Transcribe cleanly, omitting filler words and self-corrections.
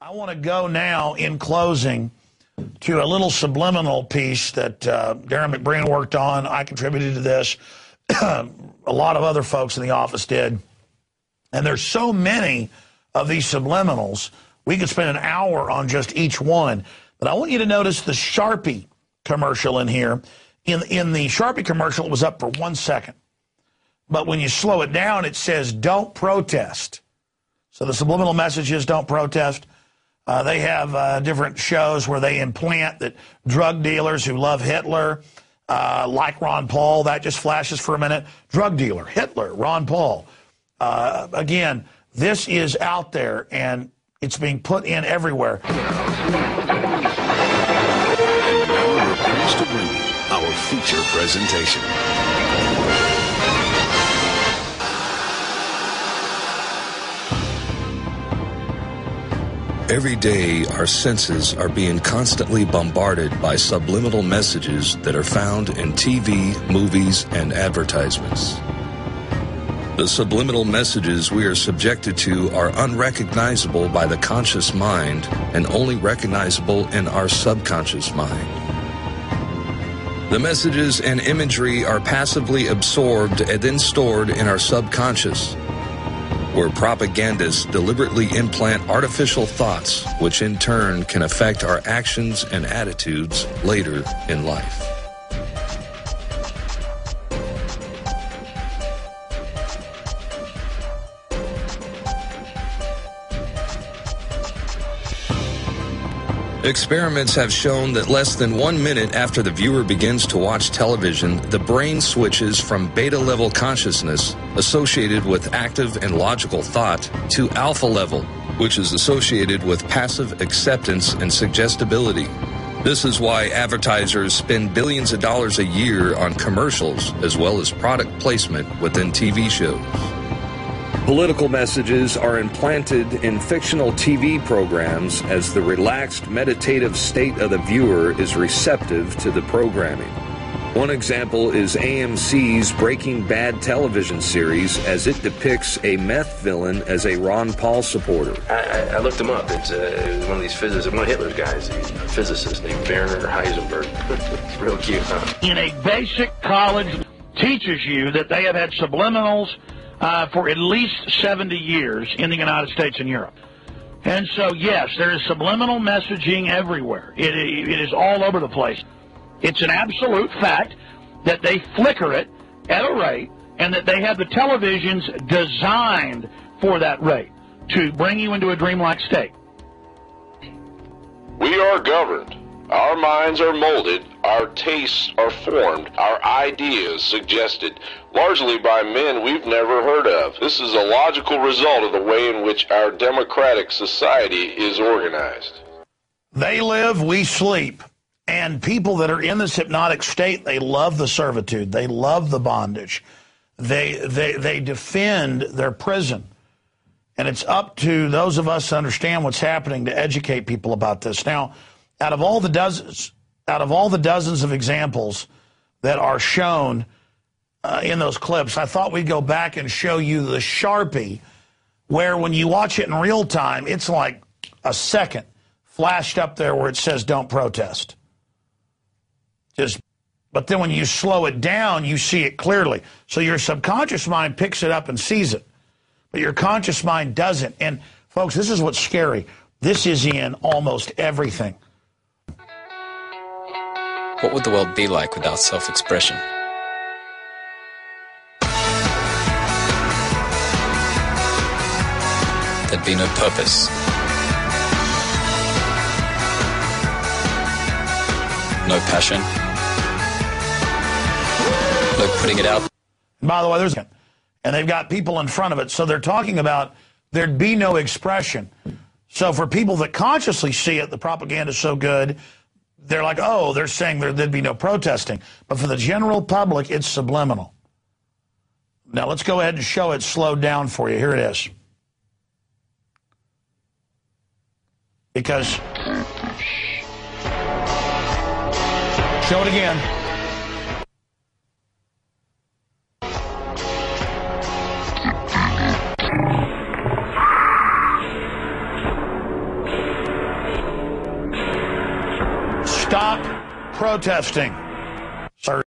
I want to go now in closing to a little subliminal piece that Darren McBreen worked on. I contributed to this. A lot of other folks in the office did. And there's so many of these subliminals, we could spend an hour on just each one. But I want you to notice the Sharpie commercial in here. In the Sharpie commercial, it was up for 1 second. But when you slow it down, it says, don't protest. So the subliminal message is don't protest. They have different shows where they implant that drug dealers who love Hitler, like Ron Paul, that just flashes for a minute. Drug dealer, Hitler, Ron Paul. Again, this is out there, and it's being put in everywhere. And now we're pleased to bring you our feature presentation. Every day, our senses are being constantly bombarded by subliminal messages that are found in TV, movies, and advertisements. The subliminal messages we are subjected to are unrecognizable by the conscious mind and only recognizable in our subconscious mind. The messages and imagery are passively absorbed and then stored in our subconscious, where propagandists deliberately implant artificial thoughts, which in turn can affect our actions and attitudes later in life. Experiments have shown that less than 1 minute after the viewer begins to watch television, the brain switches from beta level consciousness, associated with active and logical thought, to alpha level, which is associated with passive acceptance and suggestibility. This is why advertisers spend billions of dollars a year on commercials, as well as product placement within TV shows. Political messages are implanted in fictional TV programs as the relaxed, meditative state of the viewer is receptive to the programming. One example is AMC's Breaking Bad television series, as it depicts a meth villain as a Ron Paul supporter. I looked him up. It's one of these physicists, one of Hitler's guys, a physicist named Werner Heisenberg. It's real cute, huh? In a basic college, teaches you that they have had subliminals for at least 70 years in the United States and Europe. And so, yes, there is subliminal messaging everywhere. It is all over the place. It's an absolute fact that they flicker it at a rate and that they have the televisions designed for that rate to bring you into a dreamlike state. We are governed. Our minds are molded, our tastes are formed, our ideas suggested, largely by men we've never heard of. This is a logical result of the way in which our democratic society is organized. They live, we sleep. And people that are in this hypnotic state, they love the servitude. They love the bondage. They defend their prison. And it's up to those of us to understand what's happening to educate people about this. Now, out of all the dozens of examples that are shown in those clips, I thought we'd go back and show you the Sharpie, where when you watch it in real time, it's like a second flashed up there where it says don't protest. But then when you slow it down, you see it clearly. So your subconscious mind picks it up and sees it, but your conscious mind doesn't. And folks, this is what's scary. This is in almost everything. What would the world be like without self-expression? There'd be no purpose. No passion. No putting it out. By the way, and they've got people in front of it, so they're talking about there'd be no expression. So for people that consciously see it, the propaganda is so good, they're like, oh, they're saying there'd be no protesting. But for the general public, it's subliminal. Now, let's go ahead and show it slowed down for you. Here it is. Because... show it again. Stop protesting.